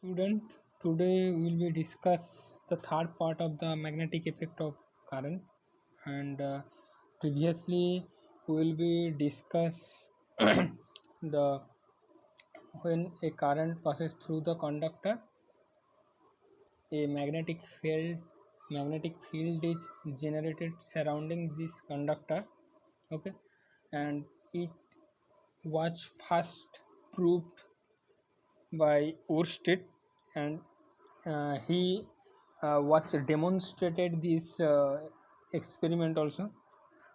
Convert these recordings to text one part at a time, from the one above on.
Student, today we will be discuss the third part of the magnetic effect of current, and previously we will be discuss the when a current passes through the conductor, a magnetic field is generated surrounding this conductor. Okay, and it was first proved by Oersted, and he was demonstrated this experiment also.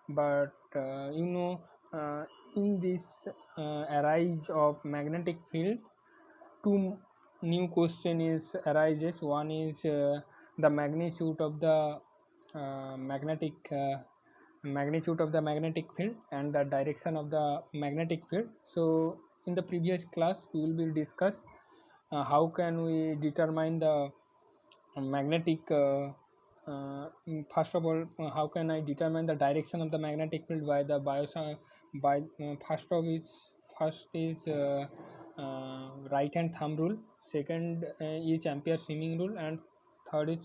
But in this arise of magnetic field, two new question is arises. One is the magnitude of the magnetic field and the direction of the magnetic field. So in the previous class we will be discuss how can we determine the magnetic first of all, how can I determine the direction of the magnetic field by the by first is right hand thumb rule, second is ampere swimming rule, and third is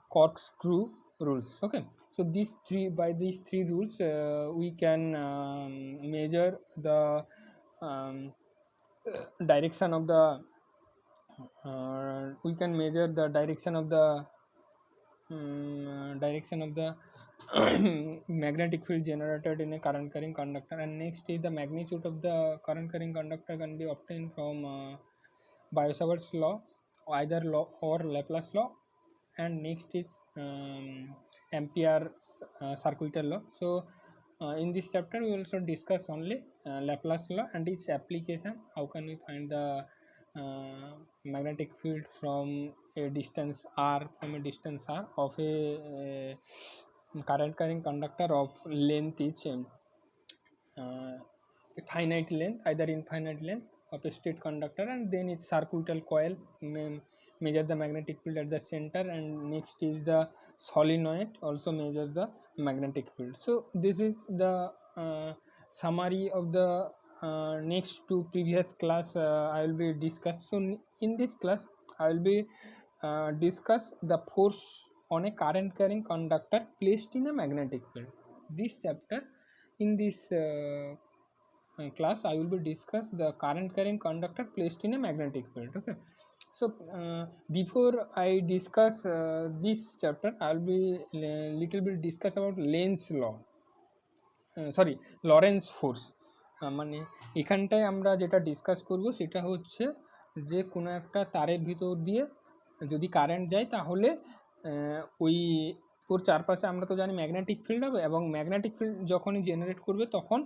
corkscrew rules. Okay, so these three rules we can measure the direction of the we can measure the direction of the magnetic field generated in a current carrying conductor. And next is the magnitude of the current carrying conductor can be obtained from Biot-Savart's law, either law or Laplace law. And next is Ampere's circuital law. So in this chapter we also discuss only Laplace law and its application. How can we find the magnetic field from a distance r of a current carrying conductor of length is finite length, either infinite length of a straight conductor, and then its circuital coil measure the magnetic field at the center, and next is the solenoid also measures the magnetic field. So this is the summary of the next two previous class I will be discuss. So in this class I will be discuss the force on a current carrying conductor placed in a magnetic field. This chapter, in this class I will be discuss the current carrying conductor placed in a magnetic field. Okay, so before I discuss this chapter, I will be little bit discuss about Lenz's law, sorry Lawrence force. মানে এখানটায় আমরা যেটা discuss করব সেটা হচ্ছে যে কোনো একটা তারের ভিতর দিয়ে যদি কারেন্ট যায় তাহলে ওই ওর চারপাশে আমরা তো জানি ম্যাগনেটিক ফিল্ড হবে, এবং ম্যাগনেটিক ফিল্ড যখনই জেনারেট করবে তখন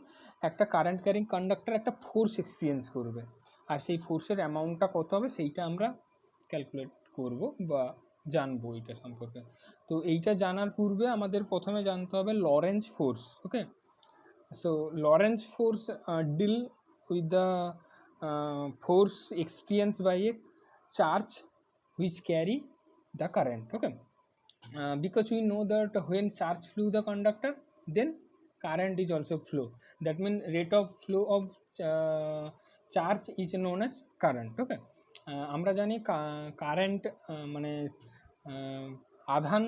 একটা কারেন্ট ক্যারিং কন্ডাক্টর একটা ফোর্স এক্সপিরিয়েন্স করবে, আর সেই ফোর্সের অ্যামাউন্টটা কত হবে সেইটা আমরা ক্যালকুলেট করব বা জানবো এটা সম্পর্কে। তো এইটা জানার পূর্বে আমাদের প্রথমে জানতে হবে Lawrence force. Okay, so Lorentz force deal with the force experienced by a charge which carry the current. Okay, because we know that when charge flew the conductor, then current is also flow. That means rate of flow of charge is known as current. Okay, আমরা জানি current মানে আধান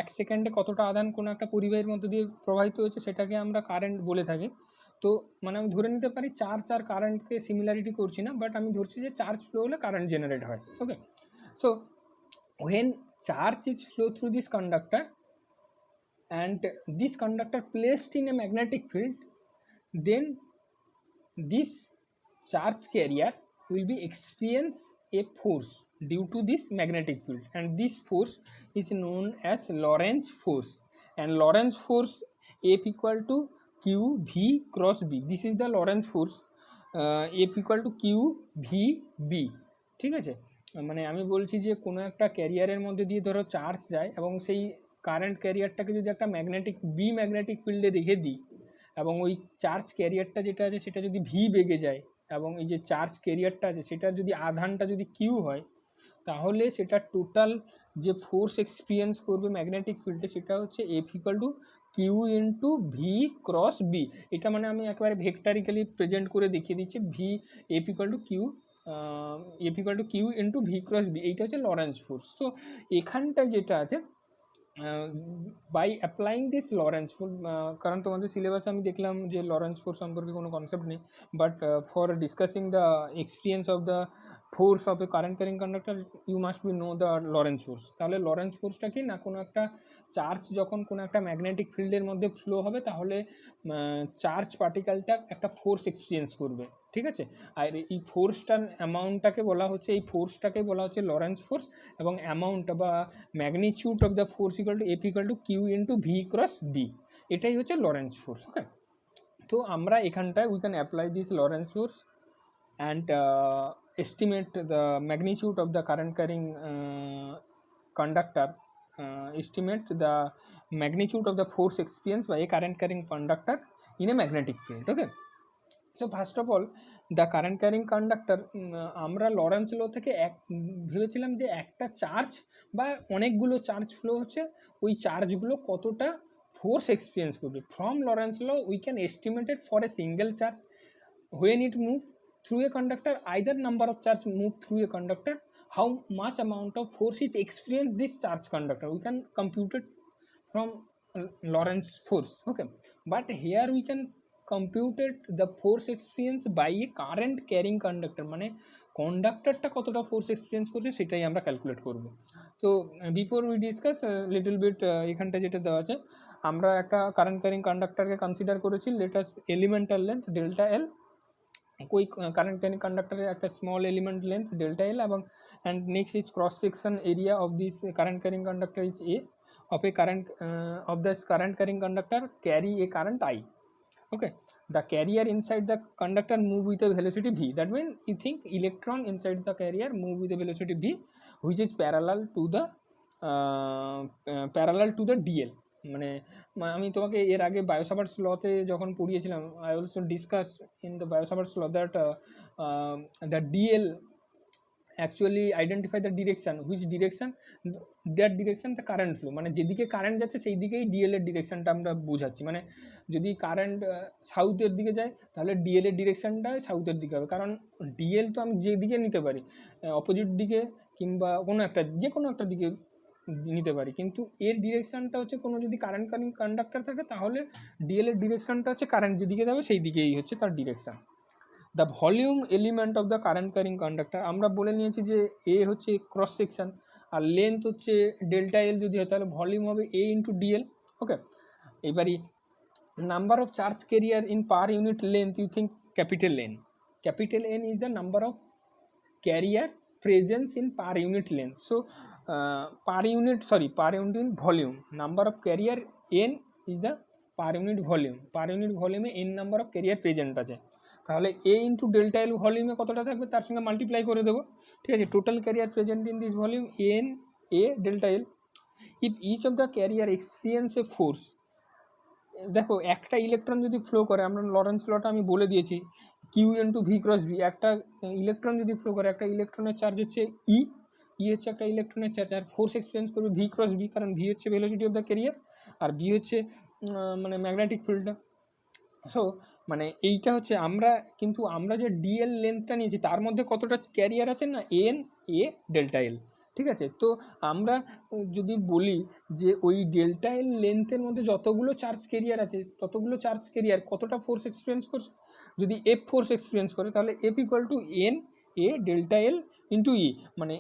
এক সেকেন্ডে কতটা আধান কোনো একটা পরিবাহীর মধ্যে দিয়ে প্রবাহিত হচ্ছে সেটাকে আমরা কারেন্ট বলে থাকি। তো মানে আমি ধরে নিতে পারি চার্জ আর কারেন্টকে সিমিলারিটি করছি না, বাট আমি ধরছি যে চার্জ ফ্লো হলে কারেন্ট জেনারেট হয়। ওকে, so when charge is flow through this conductor and this conductor placed in a magnetic field, then this charge carrier will be experience a force due to this magnetic field, and this force is known as Lorentz force. And Lorentz force F equal to q v cross b. This is the Lorentz force F equal to q v b. ঠিক আছে, মানে আমি বলছি যে কোনো একটা ক্যারিয়ারের মধ্যে দিয়ে ধরো চার্জ যায় এবং সেই কারেন্ট ক্যারিয়ারটাকে যদি একটা ম্যাগনেটিক ফিল্ডে রেখে দিই, এবং ওই চার্জ ক্যারিয়ারটা যেটা আছে সেটা যদি ভি বেগে যায়, এবং এই যে চার্জ ক্যারিয়ারটা আছে সেটার যদি আধানটা যদি কিউ হয়, তাহলে সেটা টোটাল যে ফোর্স এক্সপিরিয়েন্স করবে ম্যাগনেটিক ফিল্ডে সেটা হচ্ছে F equal to q into V cross B. এটা মানে আমি একেবারে ভেক্টারিক্যালি প্রেজেন্ট করে দেখিয়ে দিচ্ছি। V F equal to q F equal to q into V cross B, এইটা হচ্ছে লরেন্স ফোর্স। তো এখানটায় যেটা আছে by applying this Lorentz force, কারণ তোমাদের সিলেবাসে আমি দেখলাম যে লরেন্স ফোর্স সম্পর্কে কোনো কনসেপ্ট নেই, but for discussing the experience of the force of a current carrying conductor you must be know the Lorentz force. তাহলে লরেন্স ফোর্সটা কি না, কোনো একটা চার্জ যখন কোনো একটা ম্যাগনেটিক ফিল্ডের মধ্যে ফ্লো হবে তাহলে চার্জ পার্টিকেলটা একটা ফোর্স এক্সপিরিয়েন্স করবে, ঠিক আছে। আর এই ফোর্সটার অ্যামাউন্টটাকে বলা হচ্ছে, এই ফোর্সটাকে বলা হচ্ছে লরেন্স ফোর্স, এবং অ্যামাউন্ট বা magnitude of the force equal to F equal to q into V cross d, এটাই হচ্ছে লরেন্স ফোর্স। ওকে, তো আমরা এখানটায় we can apply this Lorentz force and estimate the magnitude of the current carrying conductor, estimate the magnitude of the force experienced by a current carrying conductor in a magnetic field. Okay, so first of all the current carrying conductor, আমরা Lawrence ল থেকে ভেবেছিলাম যে একটা charge বা অনেকগুলো charge flow হচ্ছে, ওই চার্জগুলো কতটা ফোর্স এক্সপিরিয়েন্স করবে। From Lorentz law we can estimate it for a single charge when it moves through a conductor, either number of charge move through a conductor, how much amount of force is experienced this charge conductor, we can compute it from Lorentz force. Okay, but here we can compute it the force experience by a current carrying conductor, মানে কন্ডাক্টরটা কতটা force experience করছে সেটাই আমরা calculate করব। তো before we discuss little bit, এখানটা যেটা দেওয়া আছে, আমরা একটা কারেন্ট ক্যারিং কন্ডাক্টরকে কনসিডার করেছি, let us elemental length delta L, कोई current carrying conductor একটা small element length delta L, এবং and next is cross section area of this current carrying conductor is A, of a current of this current carrying conductor carry a current I. Okay, the carrier inside the conductor move with a velocity v, that means you think electron inside the carrier move with a velocity v which is parallel to the dl, মানে আমি তোমাকে এর আগে Biot Savart's লতে যখন পড়িয়েছিলাম, I also discuss in the Biot Savart's law that the d l actually identify the direction, which direction that direction the current flow, মানে যেদিকে কারেন্ট যাচ্ছে সেই দিকেই ডিএলের ডিরেকশানটা আমরা বোঝাচ্ছি। মানে যদি কারেন্ট সাউথের দিকে যায় তাহলে ডিএলের ডিরেকশানটা সাউথের দিকে হবে, কারণ ডিএল তো আমি যেদিকে নিতে পারি, অপোজিট দিকে কিংবা কোনো একটা যে কোনো একটা দিকে নিতে পারি, কিন্তু এর ডিরেকশানটা হচ্ছে কোনো যদি কারেন্ট ক্যারিং কন্ডাক্টর থাকে তাহলে ডিএল এর ডিরেকশানটা হচ্ছে কারেন্ট যেদিকে যাবে সেই দিকেই হচ্ছে তার direction. The volume element of the current carrying conductor, আমরা বলে নিয়েছি যে এ হচ্ছে ক্রস সেকশন আর লেন্থ হচ্ছে ডেল্টা এল, যদি হয় তাহলে ভলিউম হবে এ ইন্টু ডিএল। ওকে, এবারই number of charge carrier in per unit length, you think capital N, capital N is the number of carrier presence in per unit length. So per unit volume, number of carrier n is the per unit volume, n number of carrier present আছে, তাহলে a into delta L ভলিউমে কতটা থাকবে তার সঙ্গে multiply করে দেবো, ঠিক আছে। Total carrier present in this volume n A delta L, if each of the carrier experience a force, দেখো একটা ইলেকট্রন যদি ফ্লো করে, আমরা লরেন্স লটা আমি বলে দিয়েছি q into V cross v, একটা ইলেকট্রন যদি ফ্লো করে, একটা ইলেকট্রনের চার্জ হচ্ছে ই হচ্ছে একটা ইলেকট্রনের চার্জ, আর ফোর্স এক্সপিরিয়েন্স করবে ভি ক্রস ভি, কারণ ভি হচ্ছে ভেলোসিটি অফ দ্য ক্যারিয়ার আর ভি হচ্ছে মানে ম্যাগনেটিক ফিল্ডটা। সো মানে এইটা হচ্ছে আমরা যে ডিএল লেন্থটা নিয়েছি তার মধ্যে কতটা ক্যারিয়ার আছে না, এন এ ডেল্টা এল, ঠিক আছে। তো আমরা যদি বলি যে ওই ডেল্টা এল লেন্থের মধ্যে যতগুলো চার্জ ক্যারিয়ার আছে ততগুলো চার্জ ক্যারিয়ার কতটা ফোর্স এক্সপিরিয়েন্স করছে, যদি এফ ফোর্স এক্সপিরিয়েন্স করে তাহলে F equal to N A delta L into E, মানে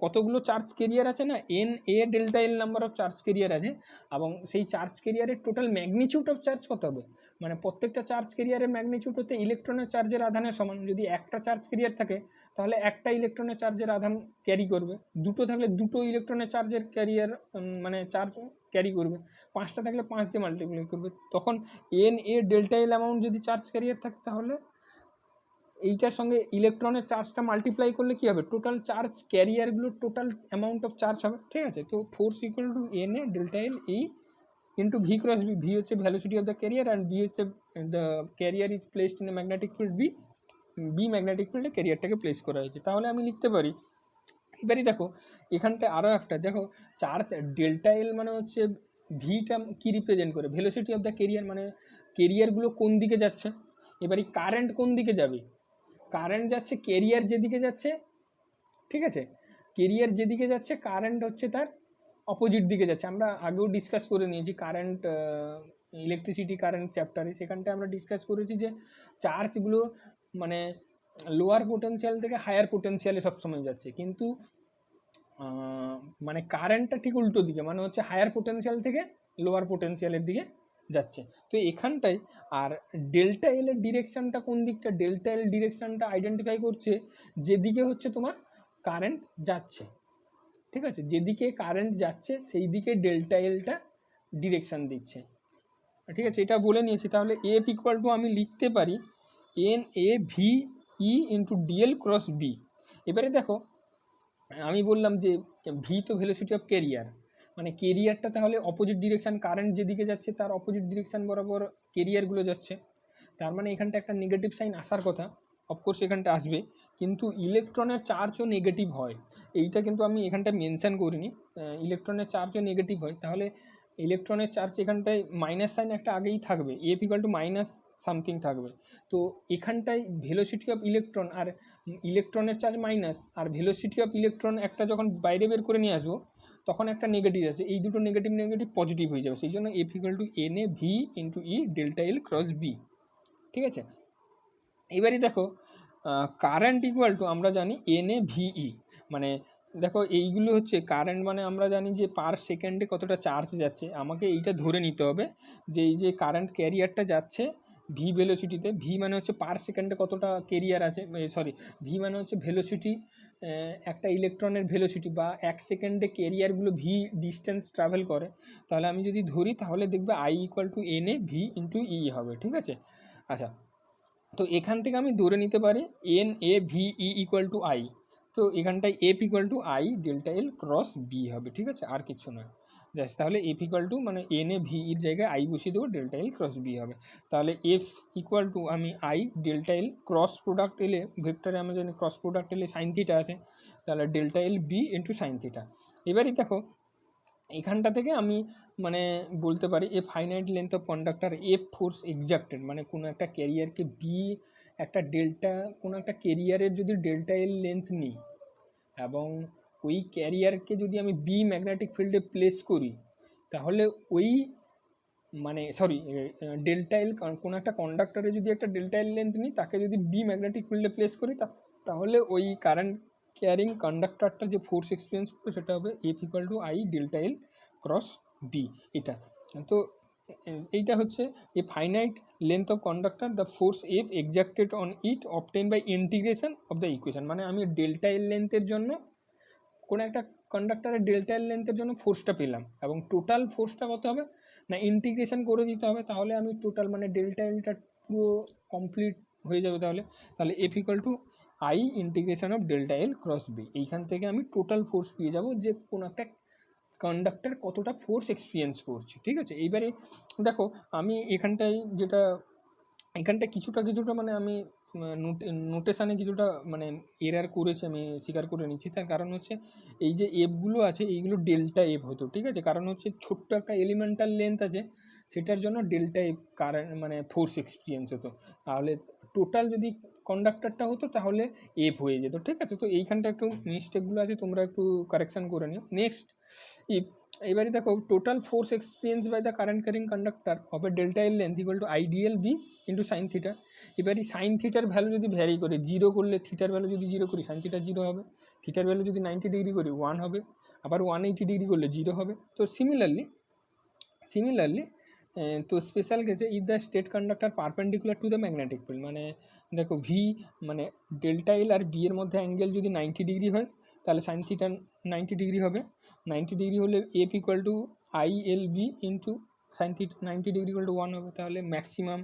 কতগুলো চার্জ ক্যারিয়ার আছে না, N A delta L number of charge carrier আছে, এবং সেই চার্জ ক্যারিয়ারের টোটাল ম্যাগনিটিউড অফ চার্জ কত হবে, মানে প্রত্যেকটা চার্জ ক্যারিয়ারের ম্যাগনিটিউড হতে ইলেকট্রনের চার্জের আধানের সমান। যদি একটা চার্জ ক্যারিয়ার থাকে তাহলে একটা ইলেকট্রনের চার্জের আধান ক্যারি করবে, দুটো থাকলে দুটো ইলেকট্রনের চার্জের ক্যারিয়ার মানে চার্জ ক্যারি করবে, পাঁচটা থাকলে 5 দিয়ে মাল্টিপ্লাই করবে, তখন N A delta L amount যদি চার্জ ক্যারিয়ার থাকে তাহলে এইটার সঙ্গে ইলেকট্রনের চার্জটা মাল্টিপ্লাই করলে কী হবে, টোটাল চার্জ ক্যারিয়ারগুলোর টোটাল অ্যামাউন্ট অফ চার্জ হবে, ঠিক আছে। তো force equal to N A delta L E into V cross B, V হচ্ছে velocity of the carrier and B হচ্ছে the carrier is placed in a magnetic field B magnetic ফিল্ডে ক্যারিয়ারটাকে place করা হয়েছে, তাহলে আমি লিখতে পারি। এবারে দেখো এখানটা আরও একটা দেখো, চার্জ ডেল্টা এল মানে হচ্ছে ভিটা কী রিপ্রেজেন্ট করে, ভেলোসিটি অফ দ্য ক্যারিয়ার, মানে ক্যারিয়ারগুলো কোন দিকে যাচ্ছে, এবারে কারেন্ট কোন দিকে যাবে, কারেন্ট যাচ্ছে কেরিয়ার যেদিকে যাচ্ছে, ঠিক আছে, কেরিয়ার যেদিকে যাচ্ছে কারেন্ট হচ্ছে তার অপোজিট দিকে যাচ্ছে। আমরা আগেও ডিসকাস করে নিয়েছি কারেন্ট, ইলেকট্রিসিটি কারেন্ট চ্যাপ্টারে, সেখানটায় আমরা ডিসকাস করেছি যে চার্জগুলো মানে লোয়ার পোটেনশিয়াল থেকে হায়ার পোটেনশিয়ালে সবসময় যাচ্ছে, কিন্তু মানে কারেন্টটা ঠিক উল্টো দিকে, মানে হচ্ছে হায়ার পোটেনশিয়াল থেকে লোয়ার পোটেনশিয়ালের দিকে যাচ্ছে। তো এখানটায় আর ডেল্টা এল এর ডিরেকশানটা কোন দিকটা, ডেল্টা এল ডিরেকশানটা আইডেন্টিফাই করছে যেদিকে হচ্ছে তোমার কারেন্ট যাচ্ছে, ঠিক আছে, যেদিকে কারেন্ট যাচ্ছে সেই দিকে ডেল্টা এলটা ডিরেকশান দিচ্ছে, ঠিক আছে, এটা বলে নিয়েছি। তাহলে এফ ইকুয়াল টু আমি লিখতে পারি n A v e into dl cross B. এবারে দেখো আমি বললাম যে ভি তো ভেলোসিটি অফ কেরিয়ার, মানে কেরিয়ারটা তাহলে অপোজিট ডিরেকশান, কারেন্ট যেদিকে যাচ্ছে তার অপোজিট ডিরেকশান বরাবর কেরিয়ারগুলো যাচ্ছে, তার মানে এখানটা একটা নেগেটিভ সাইন আসার কথা, অফকোর্স এখানটা আসবে, কিন্তু ইলেকট্রনের চার্জও নেগেটিভ হয়, এইটা কিন্তু আমি এখানটা মেনশান করিনি, ইলেকট্রনের চার্জও নেগেটিভ হয়, তাহলে ইলেকট্রনের চার্জ এখানটায় মাইনাস সাইন একটা আগেই থাকবে, F equal to minus something থাকবে। তো এখানটায় ভেলোসিটি অফ ইলেকট্রন আর ইলেকট্রনের চার্জ মাইনাস, আর ভেলোসিটি অফ ইলেকট্রন একটা যখন বাইরে বের করে নিয়ে আসবো তখন একটা নেগেটিভ আছে, এই দুটো নেগেটিভ নেগেটিভ পজিটিভ হয়ে যাবে, সেই জন্য F equal to N A V into e delta L cross B, ঠিক আছে। এবারই দেখো কারেন্ট ইকুয়াল টু আমরা জানি এন এ ভিই, মানে দেখো এইগুলো হচ্ছে কারেন্ট, মানে আমরা জানি যে পার সেকেন্ডে কতটা চার্জ যাচ্ছে, আমাকে এইটা ধরে নিতে হবে যে এই যে কারেন্ট ক্যারিয়ারটা যাচ্ছে ভি ভেলোসিটিতে, ভি মানে হচ্ছে পার সেকেন্ডে কতটা কেরিয়ার আছে, সরি ভি মানে হচ্ছে ভেলোসিটি, একটা ইলেকট্রনের ভেলোসিটি বা এক সেকেন্ডে কেরিয়ারগুলো ভি ডিস্টেন্স ট্রাভেল করে, তাহলে আমি যদি ধরি তাহলে দেখবে I equal to N A V into E হবে, ঠিক আছে। আচ্ছা, তো এখান থেকে আমি ধরে নিতে পারি n A v e equal to I, তো এখানটায় F equal to I delta L cross B হবে, ঠিক আছে, আর কিছু নয় জাস্ট। তাহলে এফ ইকুয়াল টু মানে এন এ ভি ইর জায়গায় আই বসিয়ে দেবো, ডেল্টা এল ক্রস বি হবে। তাহলে এফ ইকুয়াল টু আমি I delta L cross product এলে, ভেক্টরে আমরা জানি ক্রস প্রোডাক্ট এলে সাইন থিটা আছে, তাহলে delta L B into sine theta. এবারই দেখো এখানটা থেকে আমি মানে বলতে পারি a finite length of conductor F force exerted, মানে কোনো একটা ক্যারিয়ারকে বি একটা ডেল্টা, কোনো একটা ক্যারিয়ারের যদি ডেল্টা এল লেন্থ নিই এবং ওই ক্যারিয়ারকে যদি আমি বি ম্যাগনেটিক ফিল্ডে প্লেস করি, তাহলে ওই মানে সরি ডেল্টা এল, কোনো একটা কন্ডাক্টরে যদি একটা ডেল্টা এল লেন্থ নিই তাকে যদি বি ম্যাগনেটিক ফিল্ডে প্লেস করি তাহলে ওই কারেন্ট ক্যারিং কন্ডাক্টরটা যে ফোর্স এক্সপিরিয়েন্স করবে সেটা হবে F equal to I delta L cross B. এটা তো এইটা হচ্ছে a finite length of conductor the force F exerted on it obtained by integration of the equation, মানে আমি ডেল্টা এল লেন্থের জন্য কোনো একটা কন্ডাক্টরের ডেল্টা এল লেন্থের জন্য ফোর্সটা পেলাম, এবং টোটাল ফোর্সটা কত হবে না ইন্টিগ্রেশন করে দিতে হবে, তাহলে আমি টোটাল মানে ডেল্টা এলটা পুরো কমপ্লিট হয়ে যাবে। তাহলে F equal to I integration of delta L cross B, এইখান থেকে আমি টোটাল ফোর্স পেয়ে যাব যে কোনো একটা কন্ডাক্টর কতটা ফোর্স এক্সপিরিয়েন্স করছে, ঠিক আছে। এইবারে দেখো আমি এখানটায় যেটা কিছুটা মানে আমি নোটেশানে কিছুটা মানে এরার করেছি, আমি স্বীকার করে নিচ্ছি, তার কারণ হচ্ছে এই যে এফগুলো আছে এইগুলো ডেল্টা এফ হতো, ঠিক আছে, কারণ হচ্ছে ছোট্ট একটা এলিমেন্টাল লেন্থ আছে সেটার জন্য ডেল্টা এফ কারেন্ট মানে ফোর্স এক্সপিরিয়েন্স হতো, তাহলে টোটাল যদি কন্ডাক্টরটা হতো তাহলে এফ হয়ে যেত, ঠিক আছে। তো এইখানটা একটু মিস্টেকগুলো আছে, তোমরা একটু কারেকশান করে নিও। নেক্সট ইফ, এবারে দেখো total force experience by the current carrying conductor হবে delta L length equal to I D L B into sine theta. এবারে সাইন থিটার ভ্যালু যদি ভ্যারি করে, জিরো করলে থিটার ভ্যালু যদি জিরো করি সাইন থিটা জিরো হবে, থিটার ভ্যালু যদি 90 ডিগ্রি করি 1 হবে, আবার 180 ডিগ্রি করলে জিরো হবে। তো সিমিলারলি তো স্পেশাল কেসে if the state conductor perpendicular to the magnetic field, মানে দেখো ভি মানে ডেল্টা এল আর বি এর মধ্যে অ্যাঙ্গেল যদি 90 ডিগ্রি হয় তাহলে সাইন থিটা 90 ডিগ্রি হবে, 90 ডিগ্রি হলে F equal to I L B into sine theta 90 degree equal to 1 হবে, তাহলে ম্যাক্সিমাম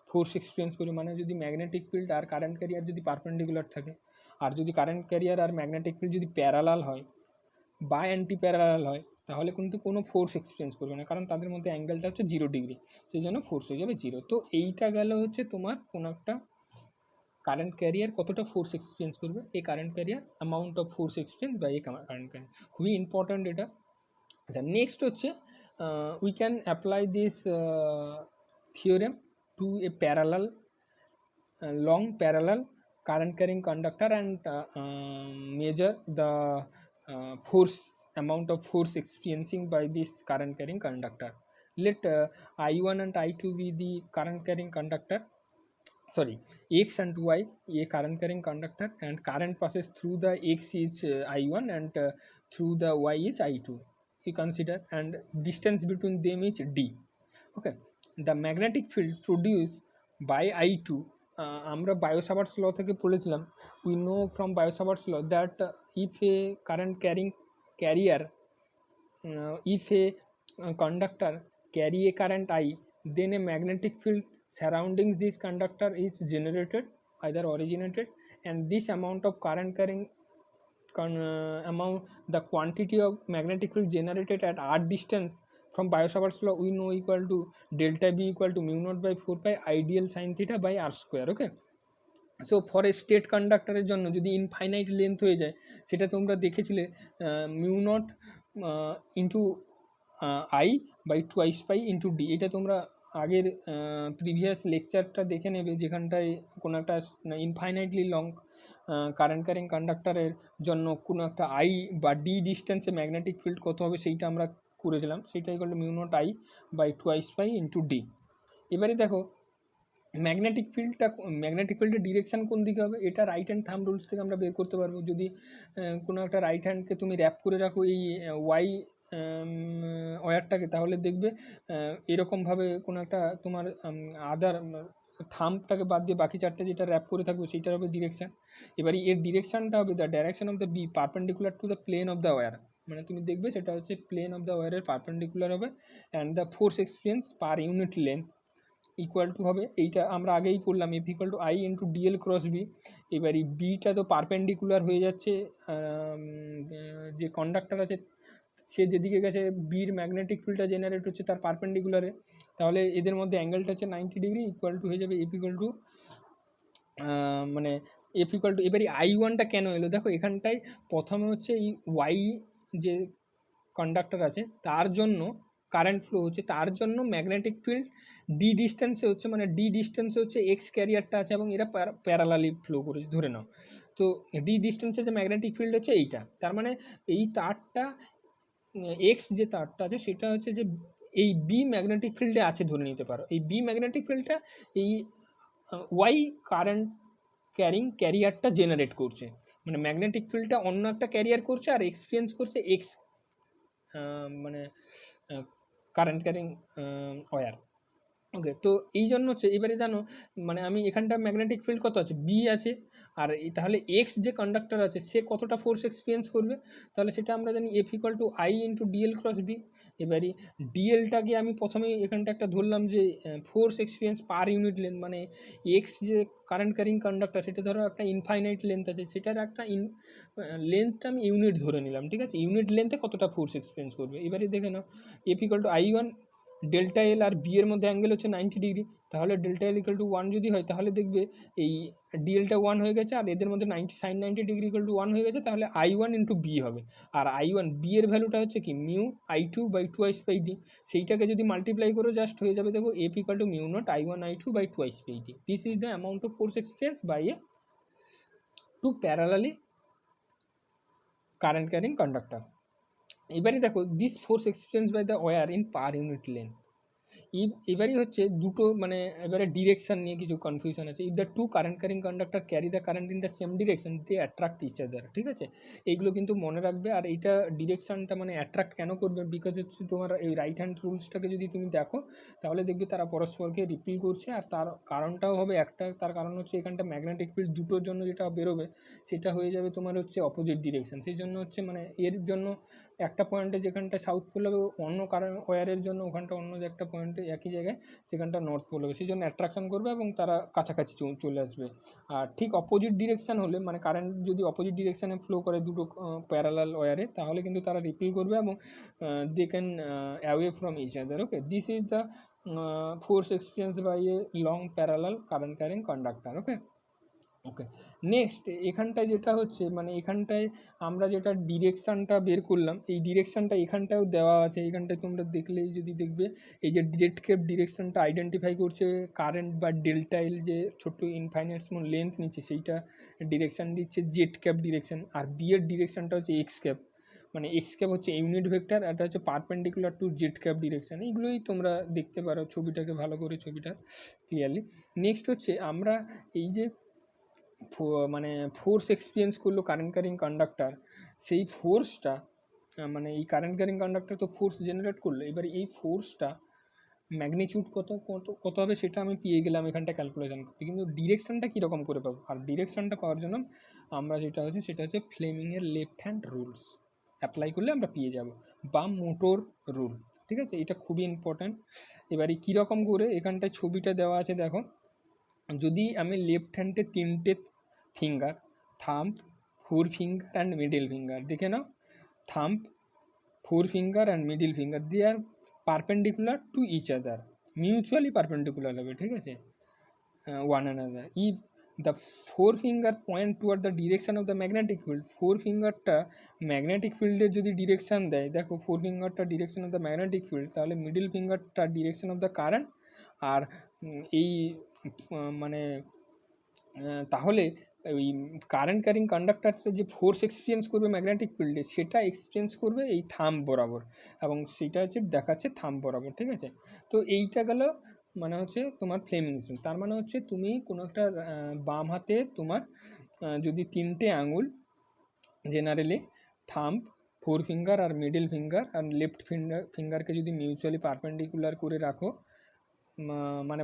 ফোর্স এক্সপিরিয়েন্স করি, মানে যদি ম্যাগনেটিক ফিল্ড আর কারেন্ট ক্যারিয়ার যদি পারপেন্ডিকুলার থাকে, আর যদি কারেন্ট ক্যারিয়ার আর ম্যাগনেটিক ফিল্ড যদি প্যারালাল হয় বা অ্যান্টি প্যারালাল হয় তাহলে কিন্তু কোনো ফোর্স এক্সপিরিয়েন্স করবে না, কারণ তাদের মধ্যে অ্যাঙ্গেলটা হচ্ছে 0 ডিগ্রি, সেই জন্য ফোর্স হয়ে যাবে 0। তো এইটা গেল হচ্ছে তোমার কোনো একটা কারেন্ট ক্যারিয়ার কতটা ফোর্স এক্সপিরিয়েন্স করবে, এই current carrier amount of force experience by এই কারেন্ট ক্যারিয়ার, খুবই ইম্পর্ট্যান্ট এটা। আচ্ছা, নেক্সট হচ্ছে we can apply this theorem to a parallel long parallel current carrying conductor and measure the force, amount of force experiencing by this current carrying conductor. Let I1 and I2 be the current carrying conductor, sorry, x and y a current carrying conductor, and current passes through the x is I1 and through the y is I2, you consider, and distance between them is d. Okay, the magnetic field produced by I2, আমরা বায়োসাভার্টস ল থেকে পড়েছিলাম, we know from বায়োসাভার্টস law that if a current carrying carrier if a conductor carry a current I, then a magnetic field surrounding this conductor is generated, either originated, and this amount of current carrying amount, the quantity of magnetic field generated at r distance from Biot-Savart's law we know equal to delta B equal to mu naught by 4 pi ideal sin theta by r square. Okay, so for a straight কন্ডাক্টরের জন্য যদি infinite length হয়ে যায়, সেটা তোমরা দেখেছিলে mu naught into I by twice pi into D. এটা তোমরা আগের প্রিভিয়াস লেকচারটা দেখে নেবে, যেখানটায় কোনো একটা ইনফাইনাইটলি লং কারেন্ট ক্যারিং কন্ডাক্টরের জন্য কোনো একটা আই বা ডি ডিস্টেন্সে ম্যাগনেটিক ফিল্ড কত হবে সেইটা আমরা করেছিলাম, সেইটা equal to mu naught I by twice pi into d. এবারে দেখো ম্যাগনেটিক ফিল্ডের ডিরেকশান কোন দিকে হবে, এটা রাইট হ্যান্ড থাম্ব রুলস থেকে আমরা বের করতে পারবো। যদি কোনো একটা রাইট হ্যান্ডকে তুমি র্যাপ করে রাখো এই ওয়াই ওয়্যারটাকে, তাহলে দেখবে এরকমভাবে কোনো একটা তোমার আদার থাম্বটাকে বাদ দিয়ে বাকি চারটে যেটা র্যাপ করে থাকবে সেইটার হবে ডিরেকশান। এবারে এর ডিরেকশানটা হবে the direction of the B perpendicular to the plane of the wire, মানে তুমি দেখবে সেটা হচ্ছে প্লেন অফ দ্য ওয়্যারের পারপেন্ডিকুলার হবে, and the force experience per unit length equal to হবে, এইটা আমরা আগেই পড়লাম, F equal to I into dl cross B. এবারে বিটা তো পারপেন্ডিকুলার হয়ে যাচ্ছে যে কন্ডাক্টর আছে সে যেদিকে গেছে বির ম্যাগনেটিক ফিল্ডটা জেনারেট হচ্ছে তার পারপেন্ডিকুলারে, তাহলে এদের মধ্যে অ্যাঙ্গেলটা হচ্ছে 90 ডিগ্রি, ইকুয়াল টু হয়ে যাবে এফ ইকুয়াল টু মানে এফ ইকুয়াল টু, এবারে আই ওয়ানটা কেন এলো দেখো এখানটায়, প্রথমে হচ্ছে এই ওয়াই যে কন্ডাক্টর আছে তার জন্য কারেন্ট ফ্লো হচ্ছে, তার জন্য ম্যাগনেটিক ফিল্ড ডি ডিস্টেন্সে হচ্ছে, মানে ডি ডিস্টেন্সে হচ্ছে এক্স ক্যারিয়ারটা আছে এবং এরা প্যারালালি ফ্লো করেছে ধরে নাও। তো ডি ডিস্টেন্সে যে ম্যাগনেটিক ফিল্ড হচ্ছে এইটা, তার মানে এই তারটা এক্স যে তারটা আছে সেটা হচ্ছে যে এই বি ম্যাগনেটিক ফিল্ডে আছে ধরে নিতে পারো, এই বি ম্যাগনেটিক ফিল্ডটা এই ওয়াই কারেন্ট ক্যারিয়ারটা জেনারেট করছে, মানে ম্যাগনেটিক ফিল্ডটা অন্য একটা ক্যারিয়ার করছে আর এক্সপিরিয়েন্স করছে এক্স মানে কারেন্ট ক্যারিং ওয়্যার। ওকে, তো এই জন্য হচ্ছে এবারে জানো মানে আমি এখানটা ম্যাগনেটিক ফিল্ড কত আছে বি আছে, আর তাহলে এক্স যে কন্ডাক্টর আছে সে কতটা ফোর্স এক্সপিরিয়েন্স করবে, তাহলে সেটা আমরা জানি F equal to I into dl cross B. এবারে ডিএলটাকে আমি প্রথমেই এখানটা একটা ধরলাম যে force experience per unit length, মানে এক্স যে কারেন্ট ক্যারিং কন্ডাক্টর সেটা ধরো একটা ইনফাইনাইট লেন্থ আছে, সেটার একটা লেন্থটা আমি ইউনিট ধরে নিলাম, ঠিক আছে, ইউনিট লেন্থে কতটা ফোর্স এক্সপিরিয়েন্স করবে। এবারে দেখে নাও F equal to I one, delta L আর বি এর মধ্যে অ্যাঙ্গেল হচ্ছে 90 ডিগ্রি, তাহলে ডেল্টা এল ইকুয়াল টু 1 যদি হয় তাহলে দেখবে এই ডিএলটা 1 হয়ে গেছে, আর এদের মধ্যে 90 sin 90 ডিগ্রি ইকুয়াল টু 1 হয়ে গেছে, তাহলে আই ওয়ান ইন্টু বি হবে, আর আই ওয়ান বি এর ভ্যালুটা হচ্ছে কি mu I two by twice by d, সেইটাকে যদি মাল্টিপ্লাই করো জাস্ট হয়ে যাবে দেখো F equal to mu naught I one I two by twice by d. This is the amount of force experience by a two parallelly current carrying conductor. এবারে দেখো this force experience by the wire in per unit length, এবারই হচ্ছে দুটো মানে এবারে direction নিয়ে কিছু confusion আছে। If the two current carrying conductor carry the current in the same direction they attract each other, ঠিক আছে, এইগুলো কিন্তু মনে রাখবে। আর এইটা ডিরেকশানটা মানে অ্যাট্রাক্ট কেন করবে, বিকজ হচ্ছে তোমার এই রাইট হ্যান্ড রুলসটাকে যদি তুমি দেখো তাহলে দেখবে তারা পরস্পরকে রিপিল করছে, আর তার কারণটাও হবে একটা, তার কারণ হচ্ছে এখানটা ম্যাগনেটিক ফিল্ড দুটোর জন্য যেটা বেরোবে সেটা হয়ে যাবে তোমার হচ্ছে অপোজিট ডিরেকশন, সেই জন্য হচ্ছে মানে এর জন্য একটা পয়েন্টে যেখানটা সাউথ পোল হবে অন্য কারণ ওয়্যারের জন্য ওখানটা অন্য যে একটা পয়েন্টে একই জায়গায় সেখানটা নর্থ পোল হবে, সেই জন্য অ্যাট্রাকশন করবে এবং তারা কাছাকাছি চলে আসবে। আর ঠিক অপোজিট ডিরেকশান হলে মানে কারেন্ট যদি অপোজিট ডিরেকশানে ফ্লো করে দুটো প্যারালাল ওয়্যারে তাহলে কিন্তু তারা রিপিল করবে এবং they can away from each other. Okay, this is the force experience by a long parallel current carrying conductor. Okay, okay, next এখানটায় যেটা হচ্ছে মানে এখানটায় আমরা যেটা ডিরেকশানটা বের করলাম, এই ডিরেকশানটা এখানটাও দেওয়া আছে। এখানটায় তোমরা দেখলেই যদি দেখবে এই যে জেড ক্যাপ ডিরেকশানটা আইডেন্টিফাই করছে কারেন্ট বা ডেল্টা এল যে ছোট্ট ইনফাইনাইট স্মল লেন্থ নিচ্ছে সেইটা ডিরেকশান দিচ্ছে জেড ক্যাপ ডিরেকশান। আর বি এর ডিরেকশানটা হচ্ছে এক্স ক্যাপ, মানে এক্স ক্যাপ হচ্ছে ইউনিট ভেক্টর, এটা হচ্ছে perpendicular to Z cap direction. এইগুলোই তোমরা দেখতে পারো ছবিটাকে ভালো করে, ছবিটা ক্লিয়ারলি। নেক্সট হচ্ছে আমরা এই যে মানে ফোর্স এক্সপিরিয়েন্স করলো কারেন্ট ক্যারিং কন্ডাক্টর, সেই ফোর্সটা মানে এই কারেন্ট ক্যারিং কন্ডাক্টর তো ফোর্স জেনারেট করলো, এবারে এই ফোর্সটা ম্যাগনিটিউড কত কত কত হবে সেটা আমি পেয়ে গেলাম এখানটা ক্যালকুলেশন করতে, কিন্তু ডিরেকশনটা কীরকম করে পাবো? আর ডিরেকশনটা পাওয়ার জন্য আমরা যেটা হচ্ছে সেটা হচ্ছে ফ্লেমিংয়ের লেফট হ্যান্ড রুলস অ্যাপ্লাই করলে আমরা পেয়ে যাব, বা মোটর রুল। ঠিক আছে, এটা খুবই ইম্পর্ট্যান্ট। এবারে কীরকম করে এখানটায় ছবিটা দেওয়া আছে দেখো, যদি আমি লেফট হ্যান্ডে তিনটে finger, thumb, four finger and middle finger, দেখে নাও, thumb, four finger and middle finger, they are perpendicular to each other, mutually perpendicular হবে, ঠিক আছে, one another. if the four finger point toward the direction of the magnetic field, four fingerটা magnetic ফিল্ডের যদি direction দেয়, দেখো four ফিঙ্গারটা direction of the magnetic field, তাহলে মিডল ফিঙ্গারটা ডিরেকশন অফ দ্য কারেন্ট। আর এই মানে তাহলে ওই কারেন্ট ক্যারিং কন্ডাক্টরটা যে ফোর্স এক্সপিরিয়েন্স করবে ম্যাগনেটিক ফিল্ডে, সেটা এক্সপিরিয়েন্স করবে এই থাম্ব বরাবর, এবং সেটা হচ্ছে দেখাচ্ছে থাম্ব বরাবর। ঠিক আছে, তো এইটা গেল মানে হচ্ছে তোমার ফ্লেমিংস রুল। তার মানে হচ্ছে তুমি কোনো একটা বাম হাতে তোমার যদি তিনটে আঙুল, জেনারেলি থাম্ব, ফোর ফিঙ্গার আর মিডল ফিঙ্গার আর লেফট ফিঙ্গারকে যদি মিউচুয়ালি পারপেন্ডিকুলার করে রাখো, মানে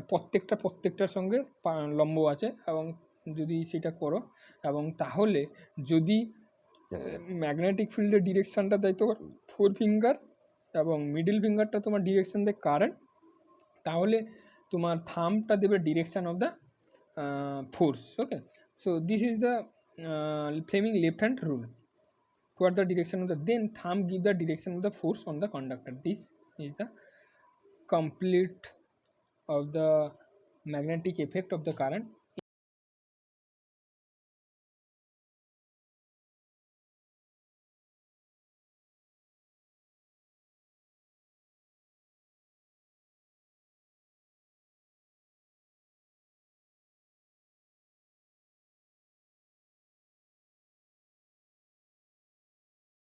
প্রত্যেকটার সঙ্গে লম্ব আছে, এবং যদি সেটা করো, এবং তাহলে যদি ম্যাগনেটিক ফিল্ডের ডিরেকশানটা দেয় তোমার ফোর ফিঙ্গার এবং মিডল ফিঙ্গারটা তোমার ডিরেকশান দেয় কারেন্ট, তাহলে তোমার থাম্বটা দেবে direction of the force. Okay, so this is the Fleming left hand rule toward the direction of the, then thumb give the direction of the force on the conductor. This is the complete of the magnetic effect of the current